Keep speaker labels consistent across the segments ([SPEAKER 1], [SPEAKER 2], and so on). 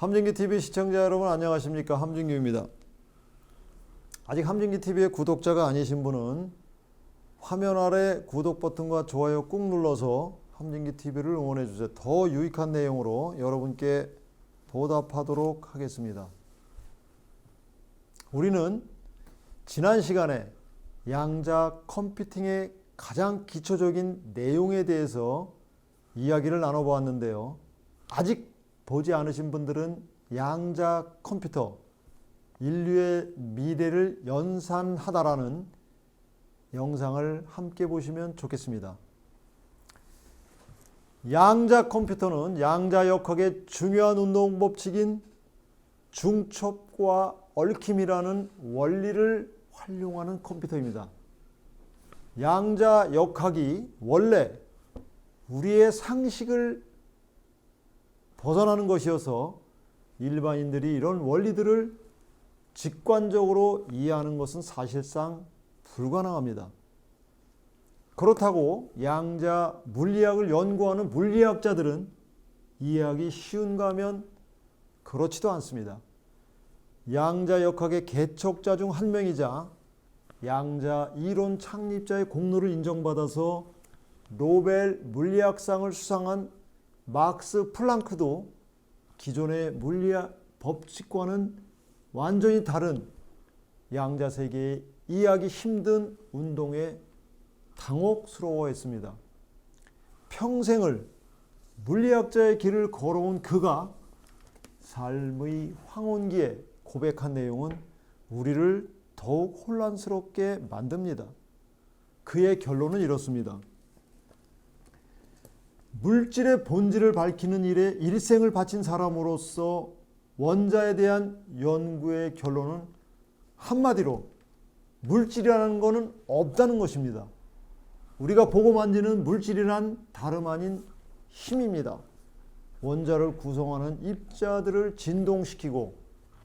[SPEAKER 1] 함진기TV 시청자 여러분 안녕하십니까? 함진규입니다. 아직 함진기TV의 구독자가 아니신 분은 화면 아래 구독 버튼과 좋아요 꾹 눌러서 함진기TV를 응원해 주세요. 더 유익한 내용으로 여러분께 보답하도록 하겠습니다. 우리는 지난 시간에 양자 컴퓨팅의 가장 기초적인 내용에 대해서 이야기를 나눠보았는데요. 아직 보지 않으신 분들은 양자 컴퓨터, 인류의 미래를 연산하다라는 영상을 함께 보시면 좋겠습니다. 양자 컴퓨터는 양자역학의 중요한 운동 법칙인 중첩과 얽힘이라는 원리를 활용하는 컴퓨터입니다. 양자역학이 원래 우리의 상식을 벗어나는 것이어서 일반인들이 이런 원리들을 직관적으로 이해하는 것은 사실상 불가능합니다. 그렇다고 양자 물리학을 연구하는 물리학자들은 이해하기 쉬운가 하면 그렇지도 않습니다. 양자역학의 개척자 중 한 명이자 양자 이론 창립자의 공로를 인정받아서 노벨 물리학상을 수상한 막스 플랑크도 기존의 물리학 법칙과는 완전히 다른 양자 세계의 이해하기 힘든 운동에 당혹스러워했습니다. 평생을 물리학자의 길을 걸어온 그가 삶의 황혼기에 고백한 내용은 우리를 더욱 혼란스럽게 만듭니다. 그의 결론은 이렇습니다. 물질의 본질을 밝히는 일에 일생을 바친 사람으로서 원자에 대한 연구의 결론은 한마디로 물질이라는 것은 없다는 것입니다. 우리가 보고 만지는 물질이란 다름 아닌 힘입니다. 원자를 구성하는 입자들을 진동시키고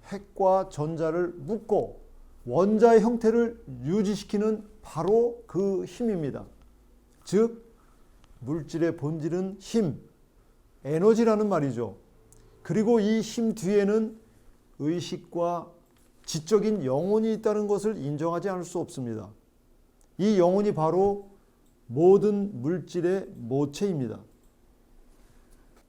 [SPEAKER 1] 핵과 전자를 묶고 원자의 형태를 유지시키는 바로 그 힘입니다. 즉 물질의 본질은 힘, 에너지라는 말이죠. 그리고 이 힘 뒤에는 의식과 지적인 영혼이 있다는 것을 인정하지 않을 수 없습니다. 이 영혼이 바로 모든 물질의 모체입니다.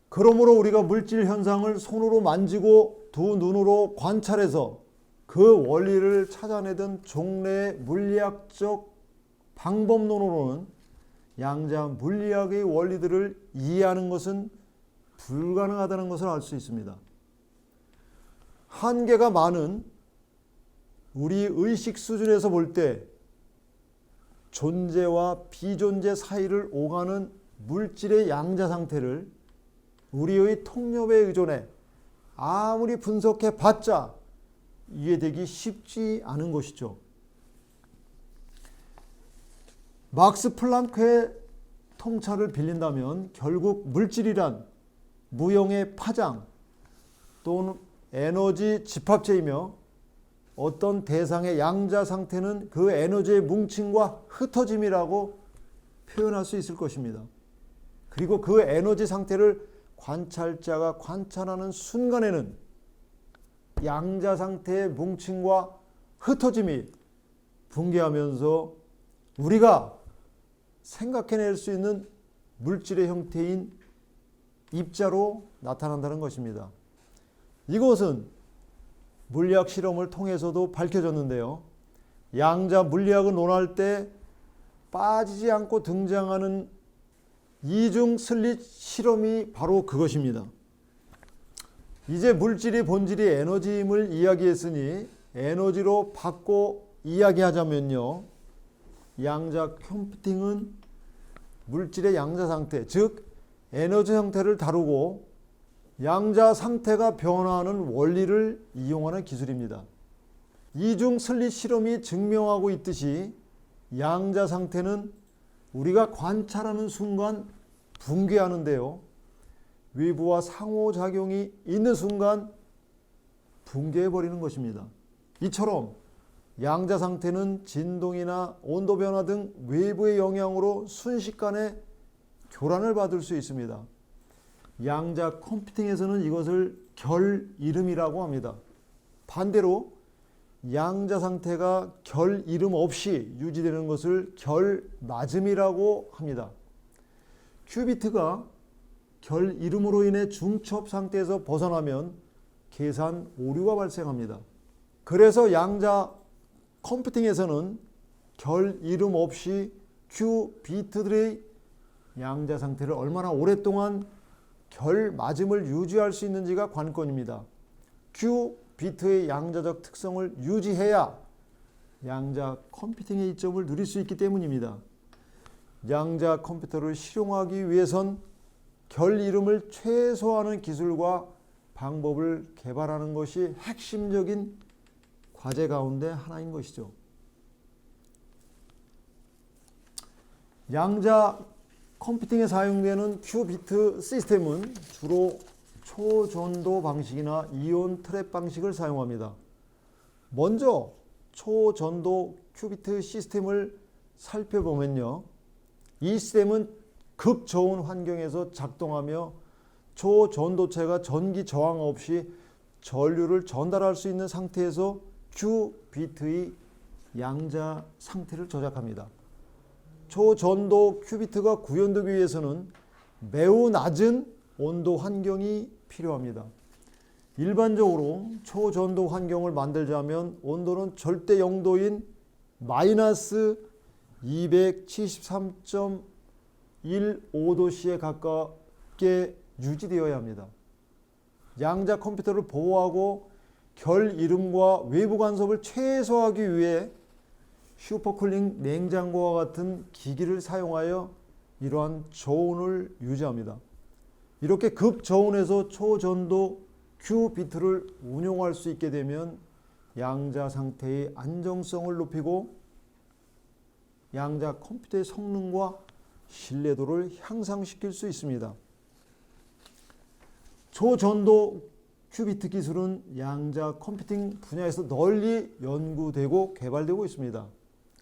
[SPEAKER 1] 그러므로 우리가 물질 현상을 손으로 만지고 두 눈으로 관찰해서 그 원리를 찾아내던 종래의 물리학적 방법론으로는 양자 물리학의 원리들을 이해하는 것은 불가능하다는 것을 알 수 있습니다. 한계가 많은 우리 의식 수준에서 볼 때 존재와 비존재 사이를 오가는 물질의 양자 상태를 우리의 통념에 의존해 아무리 분석해 봤자 이해되기 쉽지 않은 것이죠. 막스 플랑크의 통찰을 빌린다면 결국 물질이란 무형의 파장 또는 에너지 집합체이며 어떤 대상의 양자 상태는 그 에너지의 뭉침과 흩어짐이라고 표현할 수 있을 것입니다. 그리고 그 에너지 상태를 관찰자가 관찰하는 순간에는 양자 상태의 뭉침과 흩어짐이 붕괴하면서 우리가 생각해낼 수 있는 물질의 형태인 입자로 나타난다는 것입니다. 이것은 물리학 실험을 통해서도 밝혀졌는데요. 양자 물리학을 논할 때 빠지지 않고 등장하는 이중 슬릿 실험이 바로 그것입니다. 이제 물질이 본질이 에너지임을 이야기했으니 에너지로 바꿔 이야기하자면요. 양자 컴퓨팅은 물질의 양자 상태, 즉 에너지 상태를 다루고 양자 상태가 변화하는 원리를 이용하는 기술입니다. 이중 슬릿 실험이 증명하고 있듯이 양자 상태는 우리가 관찰하는 순간 붕괴하는데요. 외부와 상호작용이 있는 순간 붕괴해버리는 것입니다. 이처럼 양자 상태는 진동이나 온도 변화 등 외부의 영향으로 순식간에 교란을 받을 수 있습니다. 양자 컴퓨팅에서는 이것을 결 이름이라고 합니다. 반대로 양자 상태가 결 이름 없이 유지되는 것을 결 맞음이라고 합니다. 큐비트가 결 이름으로 인해 중첩 상태에서 벗어나면 계산 오류가 발생합니다. 그래서 양자 컴퓨팅에서는 결 이름 없이 큐비트들의 양자 상태를 얼마나 오랫동안 결 맞음을 유지할 수 있는지가 관건입니다. 큐비트의 양자적 특성을 유지해야 양자 컴퓨팅의 이점을 누릴 수 있기 때문입니다. 양자 컴퓨터를 실용하기 위해선 결 이름을 최소화하는 기술과 방법을 개발하는 것이 핵심적인 과제 가운데 하나인 것이죠. 양자 컴퓨팅에 사용되는 큐비트 시스템은 주로 초전도 방식이나 이온 트랩 방식을 사용합니다. 먼저 초전도 큐비트 시스템을 살펴보면요. 이 시스템은 극저온 환경에서 작동하며 초전도체가 전기 저항 없이 전류를 전달할 수 있는 상태에서 큐비트의 양자 상태를 조작합니다. 초전도 큐비트가 구현되기 위해서는 매우 낮은 온도 환경이 필요합니다. 일반적으로 초전도 환경을 만들자면 온도는 절대 0도인 마이너스 273.15도씨에 가깝게 유지되어야 합니다. 양자 컴퓨터를 보호하고 결 이름과 외부 간섭을 최소화하기 위해 슈퍼쿨링 냉장고와 같은 기기를 사용하여 이러한 저온을 유지합니다. 이렇게 극저온에서 초전도 큐비트를 운용할 수 있게 되면 양자 상태의 안정성을 높이고 양자 컴퓨터의 성능과 신뢰도를 향상시킬 수 있습니다. 초전도 큐비트 기술은 양자 컴퓨팅 분야에서 널리 연구되고 개발되고 있습니다.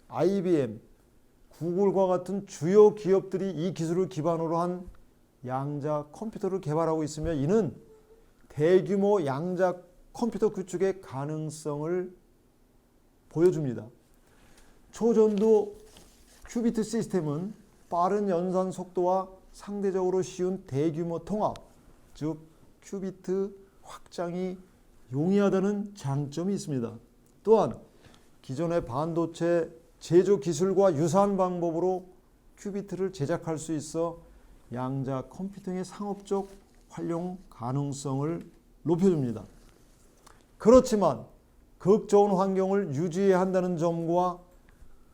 [SPEAKER 1] IBM, 구글과 같은 주요 기업들이 이 기술을 기반으로 한 양자 컴퓨터를 개발하고 있으며 이는 대규모 양자 컴퓨터 구축의 가능성을 보여줍니다. 초전도 큐비트 시스템은 빠른 연산 속도와 상대적으로 쉬운 대규모 통합, 즉 큐비트 확장이 용이하다는 장점이 있습니다. 또한 기존의 반도체 제조 기술과 유사한 방법으로 큐비트를 제작할 수 있어 양자 컴퓨팅의 상업적 활용 가능성을 높여줍니다. 그렇지만 극저온 환경을 유지해야 한다는 점과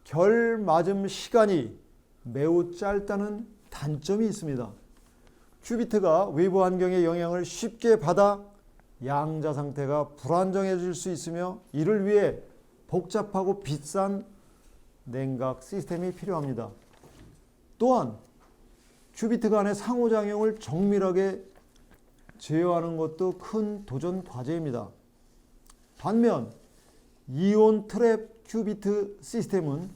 [SPEAKER 1] 결 맞음 시간이 매우 짧다는 단점이 있습니다. 큐비트가 외부 환경의 영향을 쉽게 받아 양자 상태가 불안정해질 수 있으며 이를 위해 복잡하고 비싼 냉각 시스템이 필요합니다. 또한 큐비트 간의 상호작용을 정밀하게 제어하는 것도 큰 도전 과제입니다. 반면 이온 트랩 큐비트 시스템은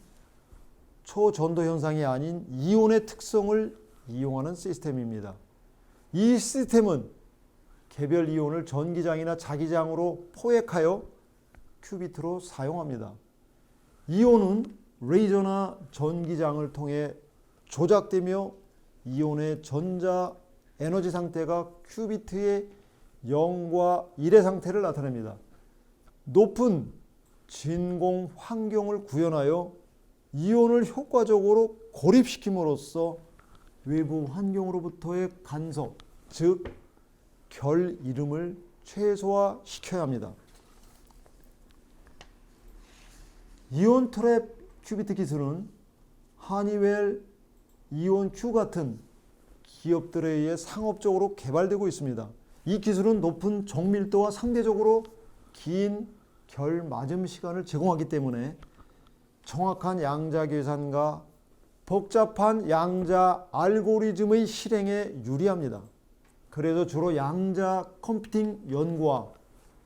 [SPEAKER 1] 초전도 현상이 아닌 이온의 특성을 이용하는 시스템입니다. 이 시스템은 개별 이온을 전기장이나 자기장으로 포획하여 큐비트로 사용합니다. 이온은 레이저나 전기장을 통해 조작되며 이온의 전자 에너지 상태가 큐비트의 0과 1의 상태를 나타냅니다. 높은 진공 환경을 구현하여 이온을 효과적으로 고립시킴으로써 외부 환경으로부터의 간섭, 즉 결 이름을 최소화시켜야 합니다. 이온 트랩 큐비트 기술은 하니웰, 이온큐 같은 기업들에 의해 상업적으로 개발되고 있습니다. 이 기술은 높은 정밀도와 상대적으로 긴 결 맞음 시간을 제공하기 때문에 정확한 양자 계산과 복잡한 양자 알고리즘의 실행에 유리합니다. 그래서 주로 양자 컴퓨팅 연구와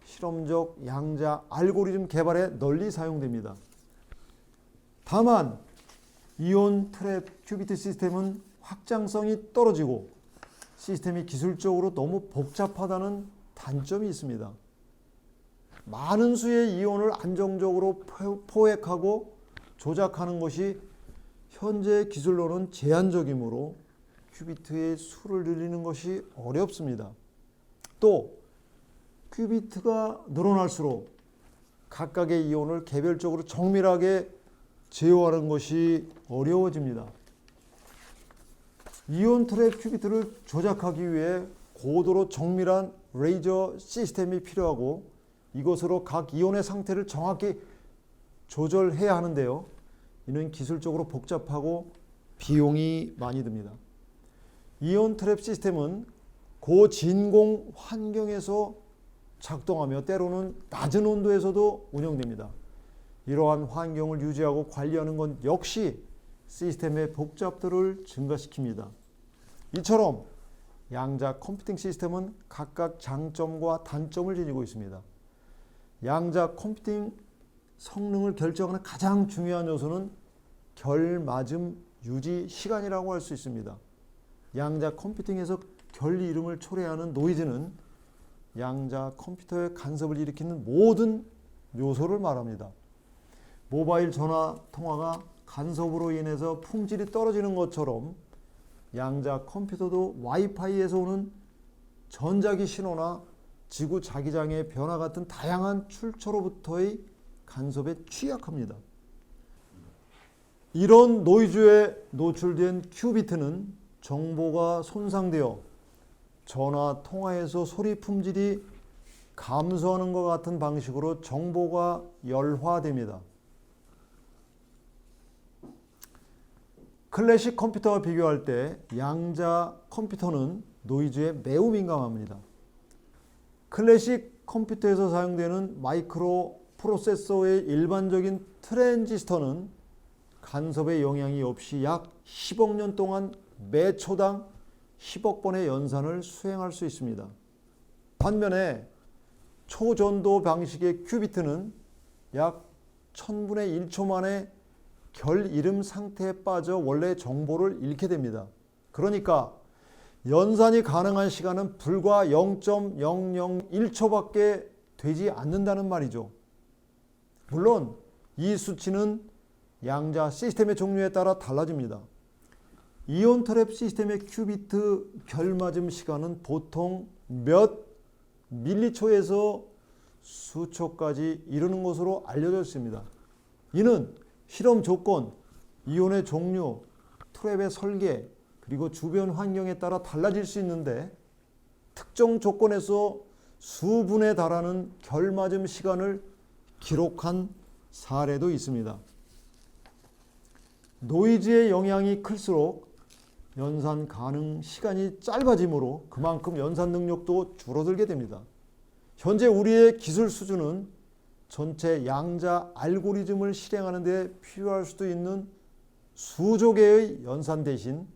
[SPEAKER 1] 실험적 양자 알고리즘 개발에 널리 사용됩니다. 다만 이온 트랩 큐비트 시스템은 확장성이 떨어지고 시스템이 기술적으로 너무 복잡하다는 단점이 있습니다. 많은 수의 이온을 안정적으로 포획하고 조작하는 것이 현재 기술로는 제한적이므로 큐비트의 수를 늘리는 것이 어렵습니다. 또 큐비트가 늘어날수록 각각의 이온을 개별적으로 정밀하게 제어하는 것이 어려워집니다. 이온 트랩 큐비트를 조작하기 위해 고도로 정밀한 레이저 시스템이 필요하고 이것으로 각 이온의 상태를 정확히 조절해야 하는데요. 이는 기술적으로 복잡하고 비용이 많이 듭니다. 이온 트랩 시스템은 고진공 환경에서 작동하며 때로는 낮은 온도에서도 운영됩니다. 이러한 환경을 유지하고 관리하는 건 역시 시스템의 복잡도를 증가시킵니다. 이처럼 양자 컴퓨팅 시스템은 각각 장점과 단점을 지니고 있습니다. 양자 컴퓨팅 성능을 결정하는 가장 중요한 요소는 결맞음 유지 시간이라고 할 수 있습니다. 양자 컴퓨팅에서 결 이름을 초래하는 노이즈는 양자 컴퓨터의 간섭을 일으키는 모든 요소를 말합니다. 모바일 전화 통화가 간섭으로 인해서 품질이 떨어지는 것처럼 양자 컴퓨터도 와이파이에서 오는 전자기 신호나 지구 자기장의 변화 같은 다양한 출처로부터의 간섭에 취약합니다. 이런 노이즈에 노출된 큐비트는 정보가 손상되어 전화 통화에서 소리 품질이 감소하는 것 같은 방식으로 정보가 열화됩니다. 클래식 컴퓨터와 비교할 때 양자 컴퓨터는 노이즈에 매우 민감합니다. 클래식 컴퓨터에서 사용되는 마이크로 프로세서의 일반적인 트랜지스터는 간섭의 영향이 없이 약 10억 년 동안 매 초당 10억 번의 연산을 수행할 수 있습니다. 반면에 초전도 방식의 큐비트는 약 1000분의 1초 만에 결 이름 상태에 빠져 원래 정보를 잃게 됩니다. 그러니까 연산이 가능한 시간은 불과 0.001초밖에 되지 않는다는 말이죠. 물론 이 수치는 양자 시스템의 종류에 따라 달라집니다. 이온 트랩 시스템의 큐비트 결맞음 시간은 보통 몇 밀리초에서 수초까지 이르는 것으로 알려져 있습니다. 이는 실험 조건, 이온의 종류, 트랩의 설계, 그리고 주변 환경에 따라 달라질 수 있는데 특정 조건에서 수분에 달하는 결맞음 시간을 기록한 사례도 있습니다. 노이즈의 영향이 클수록 연산 가능 시간이 짧아지므로 그만큼 연산 능력도 줄어들게 됩니다. 현재 우리의 기술 수준은 전체 양자 알고리즘을 실행하는 데 필요할 수도 있는 수조 개의 연산 대신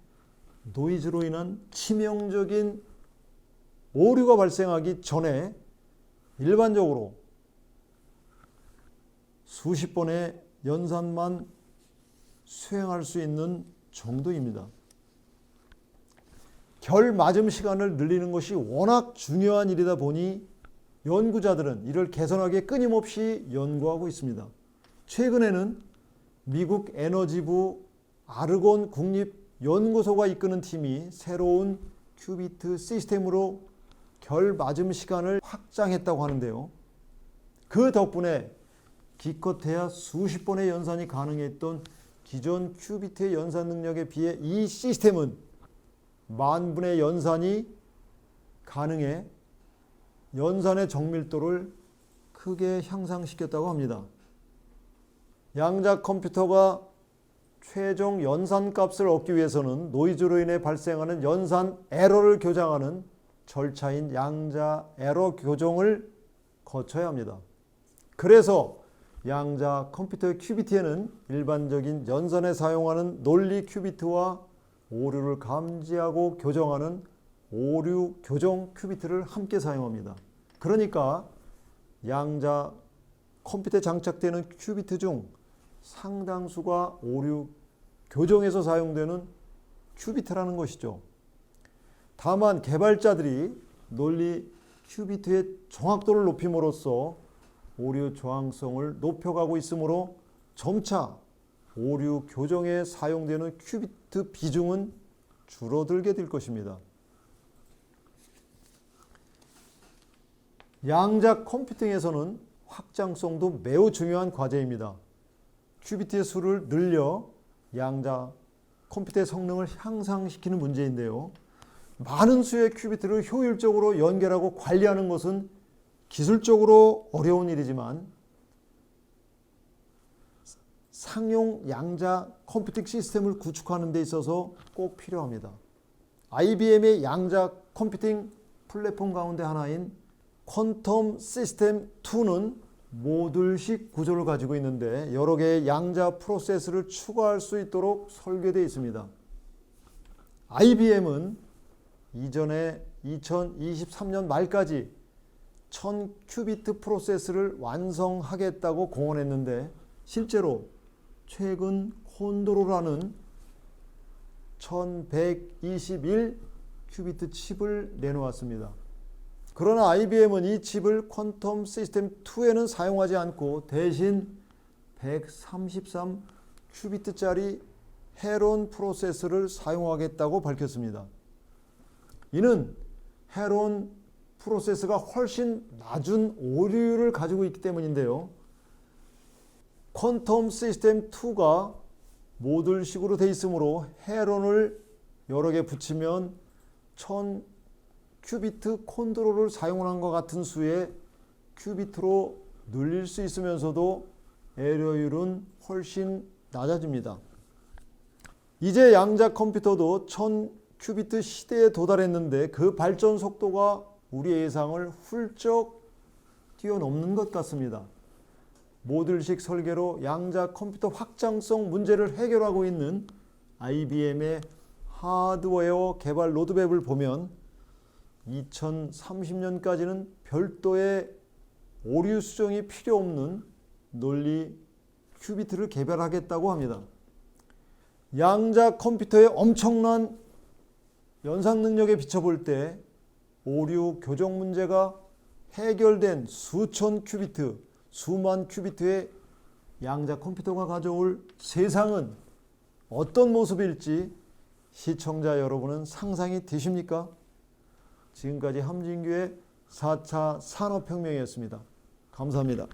[SPEAKER 1] 노이즈로 인한 치명적인 오류가 발생하기 전에 일반적으로 수십 번의 연산만 수행할 수 있는 정도입니다. 결 맞음 시간을 늘리는 것이 워낙 중요한 일이다 보니 연구자들은 이를 개선하기 끊임없이 연구하고 있습니다. 최근에는 미국 에너지부 아르곤 국립연구소가 이끄는 팀이 새로운 큐비트 시스템으로 결 맞음 시간을 확장했다고 하는데요. 그 덕분에 기껏해야 수십 번의 연산이 가능했던 기존 큐비트의 연산 능력에 비해 이 시스템은 만분의 연산이 가능해 연산의 정밀도를 크게 향상시켰다고 합니다. 양자 컴퓨터가 최종 연산 값을 얻기 위해서는 노이즈로 인해 발생하는 연산 에러를 교정하는 절차인 양자 에러 교정을 거쳐야 합니다. 그래서 양자 컴퓨터의 큐비트에는 일반적인 연산에 사용하는 논리 큐비트와 오류를 감지하고 교정하는 오류 교정 큐비트를 함께 사용합니다. 그러니까 양자 컴퓨터에 장착되는 큐비트 중 상당수가 오류 교정에서 사용되는 큐비트라는 것이죠. 다만 개발자들이 논리 큐비트의 정확도를 높임으로써 오류 저항성을 높여가고 있으므로 점차 오류 교정에 사용되는 큐비트 비중은 줄어들게 될 것입니다. 양자 컴퓨팅에서는 확장성도 매우 중요한 과제입니다. 큐비트의 수를 늘려 양자 컴퓨터의 성능을 향상시키는 문제인데요. 많은 수의 큐비트를 효율적으로 연결하고 관리하는 것은 기술적으로 어려운 일이지만 상용 양자 컴퓨팅 시스템을 구축하는 데 있어서 꼭 필요합니다. IBM의 양자 컴퓨팅 플랫폼 가운데 하나인 퀀텀 시스템 2는 모듈식 구조를 가지고 있는데 여러 개의 양자 프로세스를 추가할 수 있도록 설계되어 있습니다. IBM은 이전에 2023년 말까지 1000큐비트 프로세스를 완성하겠다고 공언했는데 실제로 최근 콘도로라는 1121 큐비트 칩을 내놓았습니다. 그러나 IBM은 이 칩을 퀀텀 시스템 2에는 사용하지 않고 대신 133 큐비트짜리 헤론 프로세스를 사용하겠다고 밝혔습니다. 이는 헤론 프로세스가 훨씬 낮은 오류율을 가지고 있기 때문인데요. 퀀텀 시스템 2가 모듈식으로 되어 있으므로 헤론을 여러 개 붙이면 1000 큐비트 콘도로를 사용한 것 같은 수의 큐비트로 늘릴 수 있으면서도 에러율은 훨씬 낮아집니다. 이제 양자 컴퓨터도 1000 큐비트 시대에 도달했는데 그 발전 속도가 우리의 예상을 훌쩍 뛰어넘는 것 같습니다. 모듈식 설계로 양자 컴퓨터 확장성 문제를 해결하고 있는 IBM의 하드웨어 개발 로드맵을 보면 2030년까지는 별도의 오류 수정이 필요 없는 논리 큐비트를 개발하겠다고 합니다. 양자 컴퓨터의 엄청난 연산 능력에 비춰볼 때 오류 교정 문제가 해결된 수천 큐비트, 수만 큐비트의 양자 컴퓨터가 가져올 세상은 어떤 모습일지 시청자 여러분은 상상이 되십니까? 지금까지 함진규의 4차 산업혁명이었습니다. 감사합니다.